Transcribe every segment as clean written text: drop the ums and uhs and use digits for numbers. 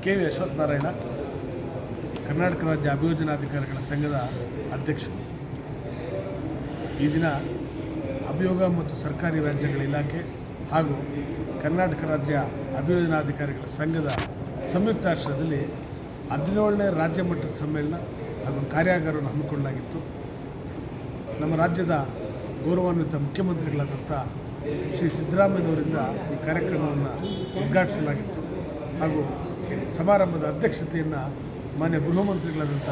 K V Ashwathnarayan, Karnataka ರಾಜ್ಯ ಅಭಿಯೋಜನಾಧಿಕಾರಿಗಳ ಸಂಘದ ಅಧ್ಯಕ್ಷರು. ಈ ದಿನ ಅಭಿಯೋಗ ಮತ್ತು ಸರ್ಕಾರಿ ವ್ಯಾಜ್ಯಗಳ ಇಲಾಖೆ ಹಾಗೂ ಕರ್ನಾಟಕ ರಾಜ್ಯ ಅಭಿಯೋಜನಾಧಿಕಾರಿಗಳ ಸಂಘದ ಸಂಯುಕ್ತಾಶ್ರಯದಲ್ಲಿ 17ನೇ ರಾಜ್ಯ ಮಟ್ಟದ ಸಮ್ಮೇಳನ ಹಾಗೂ ಕಾರ್ಯಾಗಾರವನ್ನು ಹಮ್ಮಿಕೊಳ್ಳಲಾಗಿತ್ತು. ನಮ್ಮ ರಾಜ್ಯದ ಗೌರವಾನ್ವಿತ ಮುಖ್ಯಮಂತ್ರಿಗಳಾದಂಥ ಶ್ರೀ ಸಿದ್ದರಾಮಯ್ಯನವರಿಂದ ಈ ಕಾರ್ಯಕ್ರಮವನ್ನು ಉದ್ಘಾಟಿಸಲಾಗಿತ್ತು ಹಾಗೂ ಸಮಾರಂಭದ ಅಧ್ಯಕ್ಷತೆಯನ್ನು ಮಾನ್ಯ ಗೃಹ ಮಂತ್ರಿಗಳಾದಂಥ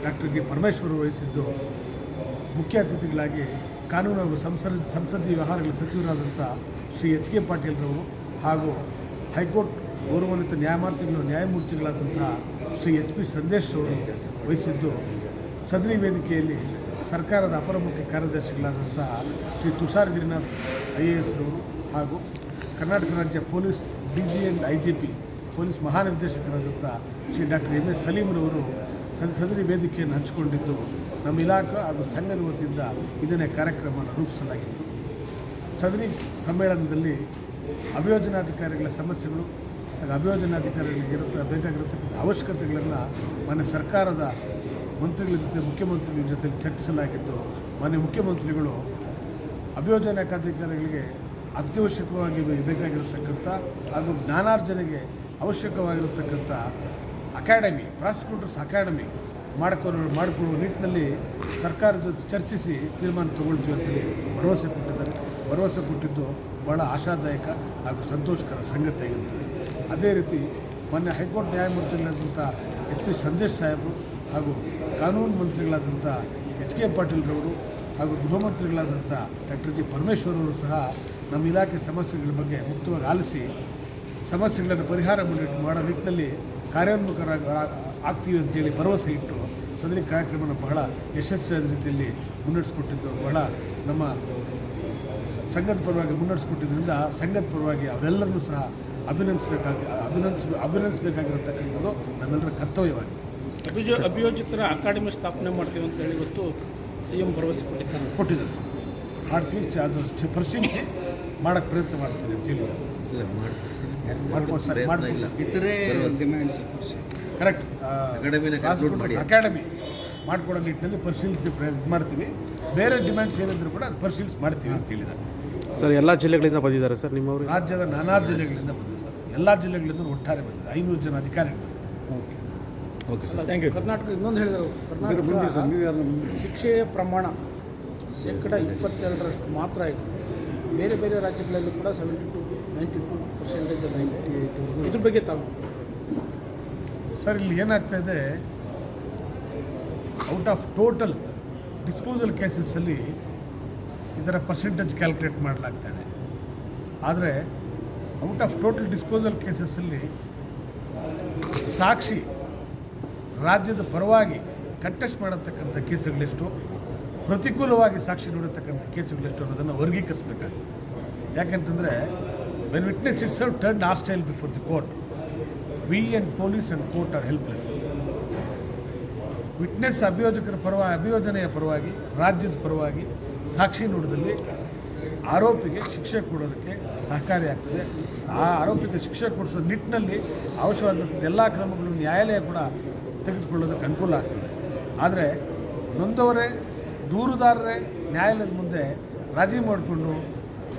ಡಾಕ್ಟರ್ ಜಿ ಪರಮೇಶ್ವರ್ ವಹಿಸಿದ್ದು, ಮುಖ್ಯ ಅತಿಥಿಗಳಾಗಿ ಕಾನೂನು ಹಾಗೂ ಸಂಸದೀಯ ವ್ಯವಹಾರಗಳ ಸಚಿವರಾದಂಥ ಶ್ರೀ ಎಚ್ ಕೆ ಪಾಟೀಲ್ರವರು ಹಾಗೂ ಹೈಕೋರ್ಟ್ ಗೌರವಾನ್ವಿತ ನ್ಯಾಯಮೂರ್ತಿಗಳಾದಂಥ ಶ್ರೀ ಎಚ್ ಪಿ ಸಂದೇಶ್ ಅವರು ವಹಿಸಿದ್ದು, ಸದರಿ ವೇದಿಕೆಯಲ್ಲಿ ಸರ್ಕಾರದ ಅಪರ ಮುಖ್ಯ ಕಾರ್ಯದರ್ಶಿಗಳಾದಂತಹ ಶ್ರೀ ತುಷಾರ್ ಗಿರಿನಾಥ್ IAS ರವರು ಹಾಗೂ ಕರ್ನಾಟಕ ರಾಜ್ಯ police DG and IGP police ಮಹಾನಿರ್ದೇಶಕರಾದಂಥ ಶ್ರೀ ಡಾಕ್ಟರ್ MS ಸಲೀಮ್ರವರು ಸದರಿ ವೇದಿಕೆಯನ್ನು ಹಂಚಿಕೊಂಡಿದ್ದು, ನಮ್ಮ ಇಲಾಖೆ ಹಾಗೂ ಸಂಘದ ವತಿಯಿಂದ ಇದನ್ನೇ ಕಾರ್ಯಕ್ರಮವನ್ನು ರೂಪಿಸಲಾಗಿತ್ತು. ಸದರಿ ಸಮ್ಮೇಳನದಲ್ಲಿ ಅಭಿಯೋಜನಾಧಿಕಾರಿಗಳ ಸಮಸ್ಯೆಗಳು ಹಾಗೂ ಅಭಿಯೋಜನಾಧಿಕಾರಿಗಳಿಗೆ ಬೇಕಾಗಿರತಕ್ಕಂಥ ಅವಶ್ಯಕತೆಗಳನ್ನು ಮಾನ್ಯ ಸರ್ಕಾರದ ಮಂತ್ರಿಗಳ ಜೊತೆ ಮುಖ್ಯಮಂತ್ರಿಗಳ ಜೊತೆ ಚರ್ಚಿಸಲಾಗಿದ್ದು, ಮಾನ್ಯ ಮುಖ್ಯಮಂತ್ರಿಗಳು ಅಭಿಯೋಜನಾಧಿಕಾರಿಗಳಿಗೆ ಅತ್ಯವಶ್ಯಕವಾಗಿ ಬೇಕಾಗಿರತಕ್ಕಂಥ ಹಾಗೂ ಜ್ಞಾನಾರ್ಜನೆಗೆ ಅವಶ್ಯಕವಾಗಿರತಕ್ಕಂಥ ಅಕಾಡೆಮಿ, ಪ್ರಾಸಿಕ್ಯೂಟರ್ಸ್ ಅಕಾಡೆಮಿ ಮಾಡಿಕೊಳ್ಳುವ ನಿಟ್ಟಿನಲ್ಲಿ ಸರ್ಕಾರದ ಜೊತೆ ಚರ್ಚಿಸಿ ತೀರ್ಮಾನ ತಗೊಳ್ತೀವಿ ಅಂತೇಳಿ ಭರವಸೆ ಕೊಟ್ಟಿದ್ದು ಭಾಳ ಆಶಾದಾಯಕ ಹಾಗೂ ಸಂತೋಷಕರ ಸಂಗತಿಯಾಗಿರುತ್ತದೆ. ಅದೇ ರೀತಿ ಮೊನ್ನೆ ಹೈಕೋರ್ಟ್ ನ್ಯಾಯಮೂರ್ತಿಗಳಾದಂಥ ಎಚ್ ಪಿ ಸಂದೇಶ್ ಸಾಹೇಬರು ಹಾಗೂ ಕಾನೂನು ಮಂತ್ರಿಗಳಾದಂಥ ಎಚ್ ಕೆ ಪಾಟೀಲ್ರವರು ಹಾಗೂ ಗೃಹ ಮಂತ್ರಿಗಳಾದಂಥ ಡಾಕ್ಟರ್ ಜಿ ಪರಮೇಶ್ವರ್ ಅವರು ಸಹ ನಮ್ಮ ಇಲಾಖೆ ಸಮಸ್ಯೆಗಳ ಬಗ್ಗೆ ಮುಕ್ತವಾಗಿ ಆಲಿಸಿ ಸಮಸ್ಯೆಗಳನ್ನು ಪರಿಹಾರ ಮಾಡೋ ನಿಟ್ಟಿನಲ್ಲಿ ಕಾರ್ಯೋನ್ಮುಖರಾಗಿ ಆಗ್ತೀವಿ ಅಂತೇಳಿ ಭರವಸೆ ಇಟ್ಟು ಸದರಿ ಕಾರ್ಯಕ್ರಮವನ್ನು ಬಹಳ ಯಶಸ್ವಿಯಾದ ರೀತಿಯಲ್ಲಿ ಮುನ್ನಡೆಸ್ಕೊಟ್ಟಿದ್ದು, ಬಹಳ ನಮ್ಮ ಸಂಘದ ಪರವಾಗಿ ಮುನ್ನಡೆಸ್ಕೊಟ್ಟಿದ್ದರಿಂದ ಸಂಘದ ಪರವಾಗಿ ಅವರೆಲ್ಲರನ್ನೂ ಸಹ ಅಭಿನಂದಿಸಬೇಕಾಗಿರತಕ್ಕಂಥದ್ದು ನಮ್ಮೆಲ್ಲರ ಕರ್ತವ್ಯವಾಗಿದೆ. ಅಭಿಯೋಜಕರ ಅಕಾಡೆಮಿ ಸ್ಥಾಪನೆ ಮಾಡ್ತೀವಿ ಅಂತೇಳಿ ಇವತ್ತು CM ಭರವಸೆ ಕೊಟ್ಟಿದ್ದಾರೆ. ಮಾಡ್ತೀವಿ, ಅದು ಪರಿಶೀಲಿಸಿ ಮಾಡೋಕ್ಕೆ ಪ್ರಯತ್ನ ಮಾಡ್ತೀವಿ ಅಂತ ಹೇಳಿದ್ದಾರೆ. ಕರೆಕ್ಟ್. ಅಕಾಡೆಮಿ ಮಾಡ್ಕೊಡೋ ನಿಟ್ಟಿನಲ್ಲಿ ಪರಿಶೀಲಿಸಿ ಪ್ರಯತ್ನ ಮಾಡ್ತೀವಿ. ಬೇರೆ ಡಿಮ್ಯಾಂಡ್ಸ್ ಏನಿದ್ರು ಕೂಡ ಅದು ಪರಿಶೀಲಿಸಿ ಮಾಡ್ತೀವಿ ಅಂತ ಹೇಳಿದ್ದಾರೆ. ಸರ್, ಎಲ್ಲ ಜಿಲ್ಲೆಗಳಿಂದ ಬಂದಿದ್ದಾರೆ ಸರ್ ನಿಮ್ಮವರು? ರಾಜ್ಯದ ನಾನಾ ಜಿಲ್ಲೆಗಳಿಂದ ಬಂದಿದೆ ಸರ್. ಎಲ್ಲ ಜಿಲ್ಲೆಗಳಿಂದ ಒಟ್ಟಾರೆ ಬಂದಿದೆ. 500 ಜನ ಅಧಿಕಾರಿಗಳು. Okay sir, thank you. Karnataka ಇನ್ನೊಂದು ಹೇಳಿದರು, ಕರ್ನಾಟಕ ಶಿಕ್ಷೆಯ ಪ್ರಮಾಣ 22% ಮಾತ್ರ ಇದೆ. ಬೇರೆ ಬೇರೆ ರಾಜ್ಯಗಳಲ್ಲಿ ಕೂಡ 72-92% ಇದೆ. ಇದ್ರ ಬಗ್ಗೆ ತಾವು ಸರ್, ಇಲ್ಲಿ ಏನಾಗ್ತಾಯಿದೆ, ಔಟ್ ಆಫ್ ಟೋಟಲ್ ಡಿಸ್ಪೋಸಲ್ ಕೇಸಸ್ಸಲ್ಲಿ ಇದರ ಪರ್ಸೆಂಟೇಜ್ ಕ್ಯಾಲ್ಕುಲೇಟ್ ಮಾಡಲಾಗ್ತಾಯಿದೆ. ಆದರೆ ಔಟ್ ಆಫ್ ಟೋಟಲ್ ಡಿಸ್ಪೋಸಲ್ ಕೇಸಸ್ಸಲ್ಲಿ ಸಾಕ್ಷಿ ರಾಜ್ಯದ ಪರವಾಗಿ ಕಂಟೆಸ್ಟ್ ಮಾಡತಕ್ಕಂಥ ಕೇಸುಗಳೆಷ್ಟು, ಪ್ರತಿಕೂಲವಾಗಿ ಸಾಕ್ಷಿ ನೋಡತಕ್ಕಂಥ ಕೇಸುಗಳೆಷ್ಟು ಅನ್ನೋದನ್ನು ವರ್ಗೀಕರಿಸಬೇಕಾಗ್ತದೆ. ಯಾಕೆಂತಂದರೆ when witness its self turned hostile before the court, we and police and court are helpless. Witness ಅಭಿಯೋಜನೆಯ ಪರವಾಗಿ, ರಾಜ್ಯದ ಪರವಾಗಿ ಸಾಕ್ಷಿ ನೋಡೋದಲ್ಲಿ ಆರೋಪಿಗೆ ಶಿಕ್ಷೆ ಕೊಡೋದಕ್ಕೆ ಸಹಕಾರಿಯಾಗ್ತದೆ. ಆ ಆರೋಪಿಗೆ ಶಿಕ್ಷೆ ಕೊಡಿಸೋ ನಿಟ್ಟಿನಲ್ಲಿ ಅವಶ್ಯವಾದಂಥ ಎಲ್ಲ ಕ್ರಮಗಳನ್ನು ನ್ಯಾಯಾಲಯ ಕೂಡ ತೆಗೆದುಕೊಳ್ಳೋದಕ್ಕೆ ಅನುಕೂಲ ಆಗ್ತದೆ. ಆದರೆ ನೊಂದವರೇ, ದೂರುದಾರರೇ ನ್ಯಾಯಾಲಯದ ಮುಂದೆ ರಾಜಿ ಮಾಡಿಕೊಂಡು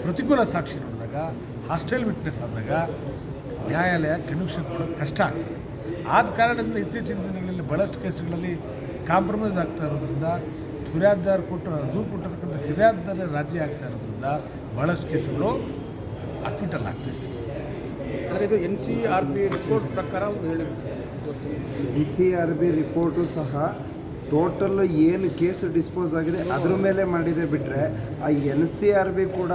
ಪ್ರತಿಕೂಲ ಸಾಕ್ಷಿ ನೋಡಿದಾಗ, ಹಾಸ್ಟೈಲ್ ವಿಟ್ನೆಸ್ ಆದಾಗ ನ್ಯಾಯಾಲಯ ಕನ್ವಿಕ್ಷನ್ ಕೊಡೋದು ಕಷ್ಟ ಆಗ್ತದೆ. ಆದ ಕಾರಣದಿಂದ ಇತ್ತೀಚಿನ ದಿನಗಳಲ್ಲಿ ಭಾಳಷ್ಟು ಕೇಸುಗಳಲ್ಲಿ ಕಾಂಪ್ರಮೈಸ್ ಆಗ್ತಾ ಇರೋದ್ರಿಂದ, ದೂರು ಕೊಟ್ಟಿರ್ತಕ್ಕಂಥ ಫಿರ್ಯಾದಿದಾರರೇ ರಾಜಿ ಆಗ್ತಾ ಇರೋದ್ರಿಂದ ಭಾಳಷ್ಟು ಕೇಸುಗಳು ಅಕ್ವಿಟಲ್ ಆಗ್ತಾಯಿದೆ. ಆದರೆ ಇದು NCRB ರಿಪೋರ್ಟ್ ಪ್ರಕಾರ NCRB ರಿಪೋರ್ಟು ಸಹ ಟೋಟಲ್ ಏನು ಕೇಸು ಡಿಸ್ಪೋಸ್ ಆಗಿದೆ ಅದ್ರ ಮೇಲೆ ಮಾಡಿದೆ. ಬಿಟ್ಟರೆ ಆ NCRB ಕೂಡ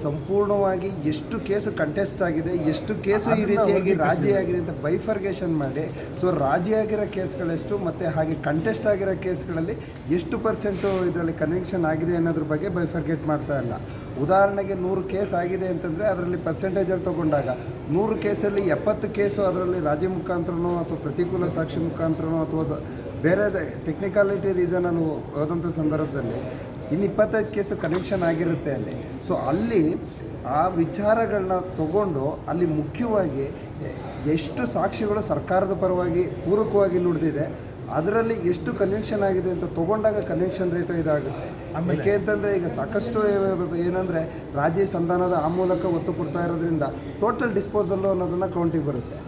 ಸಂಪೂರ್ಣವಾಗಿ ಎಷ್ಟು ಕೇಸು ಕಂಟೆಸ್ಟ್ ಆಗಿದೆ, ಎಷ್ಟು ಕೇಸು ಈ ರೀತಿಯಾಗಿ ರಾಜಿ ಆಗಿದೆ ಅಂತ ಬೈಫರ್ಗೇಷನ್ ಮಾಡಿ, ಸೊ ರಾಜಿ ಆಗಿರೋ ಕೇಸ್ಗಳೆಷ್ಟು ಮತ್ತು ಹಾಗೆ ಕಂಟೆಸ್ಟ್ ಆಗಿರೋ ಕೇಸ್ಗಳಲ್ಲಿ ಎಷ್ಟು ಪರ್ಸೆಂಟು ಇದರಲ್ಲಿ ಕನ್ವಿಕ್ಷನ್ ಆಗಿದೆ ಅನ್ನೋದ್ರ ಬಗ್ಗೆ ಬೈಫರ್ಗೇಟ್ ಮಾಡ್ತಾ ಇಲ್ಲ. ಉದಾಹರಣೆಗೆ 100 ಕೇಸ್ ಆಗಿದೆ ಅಂತಂದರೆ ಅದರಲ್ಲಿ ಪರ್ಸೆಂಟೇಜಲ್ಲಿ ತೊಗೊಂಡಾಗ 100 ಕೇಸಲ್ಲಿ 70 ಕೇಸು ಅದರಲ್ಲಿ ರಾಜಿ ಮುಖಾಂತರನೋ ಅಥವಾ ಪ್ರತಿಕೂಲ ಸಾಕ್ಷಿ ಮುಖಾಂತರನೋ ಅಥವಾ ಬೇರೆ ಟೆಕ್ನಿಕಾಲಿಟಿ ರೀಸನನ್ನು ಹೋದಂಥ ಸಂದರ್ಭದಲ್ಲಿ ಇನ್ನು 25 ಕೇಸು ಕನ್ವಿಕ್ಷನ್ ಆಗಿರುತ್ತೆ ಅಲ್ಲಿ. ಸೊ ಅಲ್ಲಿ ಆ ವಿಚಾರಗಳನ್ನ ತಗೊಂಡು ಅಲ್ಲಿ ಮುಖ್ಯವಾಗಿ ಎಷ್ಟು ಸಾಕ್ಷಿಗಳು ಸರ್ಕಾರದ ಪರವಾಗಿ ಪೂರಕವಾಗಿ ನುಡಿದಿದೆ, ಅದರಲ್ಲಿ ಎಷ್ಟು ಕನ್ವಿಕ್ಷನ್ ಆಗಿದೆ ಅಂತ ತೊಗೊಂಡಾಗ ಕನ್ವಿಕ್ಷನ್ ರೇಟು ಇದಾಗುತ್ತೆ. ಯಾಕೆ ಅಂತಂದರೆ ಈಗ ಸಾಕಷ್ಟು ಏನಂದರೆ ರಾಜಿ ಸಂಧಾನದ ಆ ಮೂಲಕ ಒತ್ತು ಕೊಡ್ತಾ ಇರೋದ್ರಿಂದ ಟೋಟಲ್ ಡಿಸ್ಪೋಸಲ್ಲು ಅನ್ನೋದನ್ನು ಕೌಂಟಿಗೆ ಬರುತ್ತೆ.